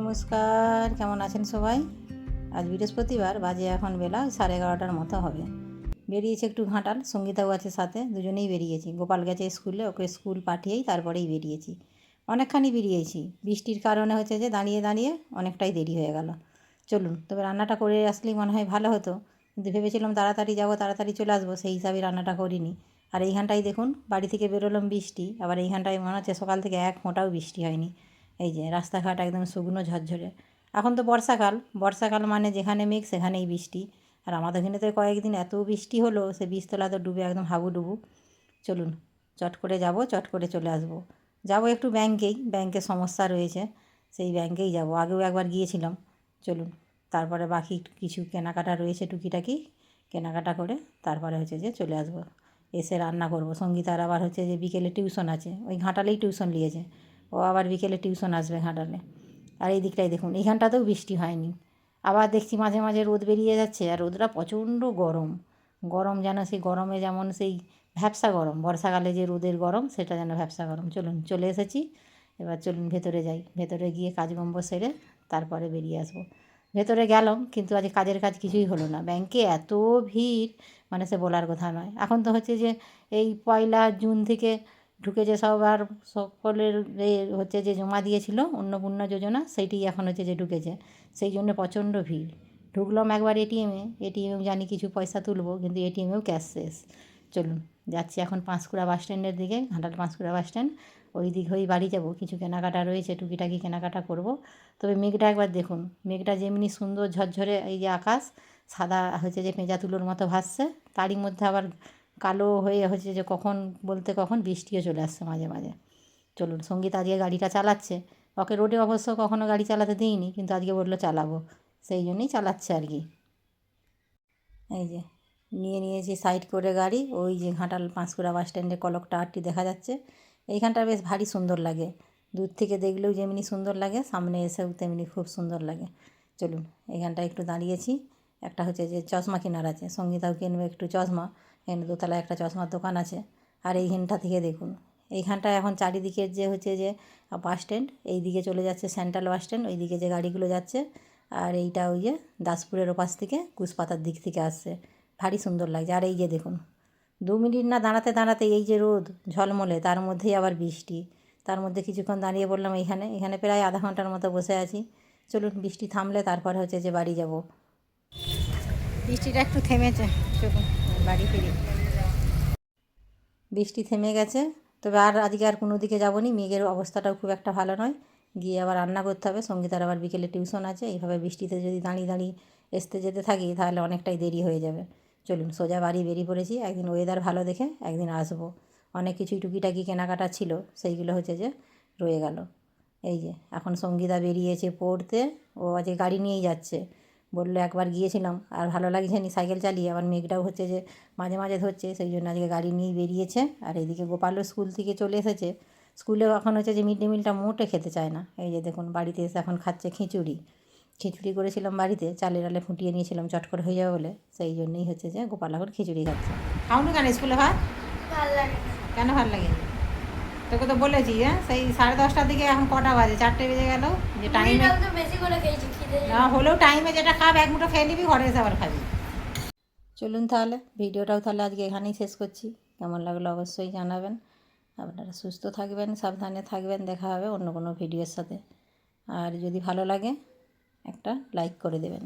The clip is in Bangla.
নমস্কার, কেমন আছেন সবাই? আজ বৃহস্পতিবার, বাজে এখন বেলা 11:30টার মতো হবে। বেরিয়েছি একটু ঘাটাল, সঙ্গীতাও আছে সাথে, দুজনেই বেরিয়েছি। গোপাল গেছে স্কুলে, ওকে স্কুল পাঠিয়েই তারপরেই বেরিয়েছি। অনেকখানি বেরিয়েছি, বৃষ্টির কারণে হচ্ছে যে দাঁড়িয়ে দাঁড়িয়ে অনেকটাই দেরি হয়ে গেল। চলুন, তবে রান্নাটা করে আসলেই মনে হয় ভালো হতো, কিন্তু ভেবেছিলাম তাড়াতাড়ি যাব, তাড়াতাড়ি চলে আসবো, সেই হিসাবে রান্নাটা করিনি। আর এইখানটায় দেখুন, বাড়ি থেকে বেরোলাম বৃষ্টি, আবার এইখানটায় মনে হচ্ছে সকাল থেকে এক ফোঁটাও বৃষ্টি হয়নি। এই যে রাস্তাঘাট একদম শুকনো ঝরঝরে। এখন তো বর্ষাকাল, বর্ষাকাল মানে যেখানে মেঘ সেখানেই বৃষ্টি। আর আমাদের এখানে তো কয়েকদিন এত বৃষ্টি হলো, সে বীজতলা তো ডুবে একদম হাবুডুবু। চলুন, চট করে যাব, চট করে চলে আসবো। যাব একটু ব্যাংকেই, ব্যাংকে সমস্যা রয়েছে, সেই ব্যাংকেই যাব। আগেও একবার গিয়েছিলাম। চলুন, তারপরে বাকি কিছু কেনাকাটা রয়েছে, টুকিটাকি কেনাকাটা করে তারপরে হচ্ছে যে চলে আসবো। এসে রান্না করব। সঙ্গীতার আবার হচ্ছে যে বিকেলে টিউশন আছে, ওই ঘাটালেই টিউশন নিয়েছে। ও আবার বিকেলে টিউশন আসবে ঘাটালে। আর এই দিকটায় দেখুন, এইখানটাতেও বৃষ্টি হয়নি। আবার দেখছি মাঝে মাঝে রোদ বেরিয়ে যাচ্ছে, আর রোদটা প্রচণ্ড গরম। গরম যেন সেই গরমে যেমন সেই ভ্যাপসা গরম, বর্ষাকালে যে রোদের গরম সেটা যেন ভ্যাপসা গরম। চলুন, চলে এসেছি। এবার চলুন ভেতরে যাই, ভেতরে গিয়ে কাজকর্ম সেরে তারপরে বেরিয়ে আসবো। ভেতরে গেলাম, কিন্তু আজ কাজের কাজ কিছুই হলো না। ব্যাংকে এত ভিড়, মানে সে বলার কথা নয়। এখন তো হচ্ছে যে এই 1 জুন থেকে ঢুকেছে সব, আর সকলের হচ্ছে যে জমা দিয়েছিল অন্নপূর্ণা যোজনা, সেইটি এখন হচ্ছে যে ঢুকেছে। সেই জন্য প্রচণ্ড ভিড়। ঢুকলাম একবার এটিএমে, এটিএমেও জানি কিছু পয়সা তুলবো, কিন্তু এটিএমেও ক্যাশ শেষ। চলুন, যাচ্ছি এখন পাঁশকুড়া বাস স্ট্যান্ডের দিকে, ঘাটাল পাঁশকুড়া বাস স্ট্যান্ড। ওই দিক হয়েই বাড়ি যাব, কিছু কেনাকাটা রয়েছে, টুকিটাকি কেনাকাটা করব। তবে মেঘটা একবার দেখুন, মেঘটা যেমনি সুন্দর ঝরঝরে, এই যে আকাশ সাদা হচ্ছে যে পেঁজা তুলোর মতো ভাসছে, তারই মধ্যে আবার কালো হয়ে হচ্ছে যে কখন বলতে কখন বৃষ্টিও চলে আসছে মাঝে মাঝে। চলুন, সঙ্গীত আজকে গাড়িটা চালাচ্ছে। ওকে রোডে অবশ্য কখনও গাড়ি চালাতে দিইনি, কিন্তু আজকে বললো চালাবো, সেই জন্যই চালাচ্ছে আর কি। এই যে নিয়ে নিয়েছি সাইড করে গাড়ি, ওই যে ঘাটাল পাঁশকুড়া বাস স্ট্যান্ডে কলক টাওয়ারটি দেখা যাচ্ছে। এইখানটা বেশ ভারী সুন্দর লাগে, দূর থেকে দেখলেও যেমনি সুন্দর লাগে, সামনে এসেও তেমনি খুব সুন্দর লাগে। চলুন, এইখানটা একটু দাঁড়িয়েছি। একটা হচ্ছে যে চশমা কেনার আছে, সঙ্গীতাও কিনবে একটু চশমা। এখানে দোতলায় একটা চশমার দোকান আছে। আর এইখানটা থেকে দেখুন, এইখানটায় এখন চারিদিকের যে হচ্ছে যে বাস স্ট্যান্ড, এই দিকে চলে যাচ্ছে সেন্ট্রাল বাস স্ট্যান্ড, ওই দিকে যে গাড়িগুলো যাচ্ছে। আর এইটা ওই যে দাসপুরের ওপাশ থেকে কুশপাতার দিক থেকে আসছে। ভারী সুন্দর লাগছে। আর এই যে দেখুন, 2 মিনিট না দাঁড়াতে দাঁড়াতে এই যে রোদ ঝলমলে, তার মধ্যেই আবার বৃষ্টি। তার মধ্যে কিছুক্ষণ দাঁড়িয়ে পড়লাম এখানে, এখানে প্রায় আধা ঘন্টার মতো বসে আছি। চলুন, বৃষ্টি থামলে তারপরে হচ্ছে যে বাড়ি যাব। বৃষ্টিটা একটু থেমেছে, চলুন বাড়ি ফিরি। বৃষ্টি থেমে গেছে, তবে আর আজকে আর কোনো দিকে যাবো নি, মেঘের অবস্থাটাও খুব একটা ভালো নয়। গিয়ে আবার রান্না করতে হবে, সঙ্গীতার আবার বিকেলে টিউশন আছে। এইভাবে বৃষ্টিতে যদি দাঁড়িয়ে দাঁড়িয়ে আসতে যেতে থাকি তাহলে অনেকটাই দেরি হয়ে যাবে। চলুন, সোজা বাড়ি বেরিয়ে পড়েছি। একদিন ওয়েদার ভালো দেখে একদিন আসবো। অনেক কিছুই টুকিটাকি কেনাকাটা ছিল, সেইগুলো হচ্ছে যে রয়ে গেল। এই যে এখন সঙ্গীতা বেরিয়েছে পড়তে, ও আজকে গাড়ি নিয়েই যাচ্ছে। বললো একবার গিয়েছিলাম আর ভালো লাগছে নি সাইকেল চালিয়ে, আবার মেঘটাও হচ্ছে যে মাঝে মাঝে ধরছে, সেই জন্য আজকে গাড়ি নিয়েই বেরিয়েছে। আর এইদিকে গোপালও স্কুল থেকে চলে এসেছে। স্কুলেও এখন হচ্ছে যে মিড ডে মিলটা মোটে খেতে চায় না। এই যে দেখুন, বাড়িতে এসে এখন খাচ্ছে খিচুড়ি। খিচুড়ি করেছিলাম বাড়িতে, চালের ডালে ফুটিয়ে নিয়েছিলাম চট করে হয়ে যাবে বলে, সেই জন্যই হচ্ছে যে গোপাল এখন খিচুড়ি খাচ্ছে। খাওনি কেন স্কুলে ভাত? ভালো লাগে। কেন ভালো লাগে? তোকে তো বলেছি, হ্যাঁ, সেই 10:30টার দিকে, এখন কটা বাজে? 4টে বেজে গেল। যে টাইমে বেশি করে খেয়েছি, না হলেও টাইমে যেটা খাব এক মুঠো খেয়ে নিবি, ঘরে এসে আবার খাবি। চলুন তাহলে, ভিডিওটাও তাহলে আজকে এখানেই শেষ করছি। কেমন লাগলো অবশ্যই জানাবেন। আপনারা সুস্থ থাকবেন, সাবধানে থাকবেন। দেখা হবে অন্য কোনো ভিডিওর সাথে। আর যদি ভালো লাগে একটা লাইক করে দেবেন।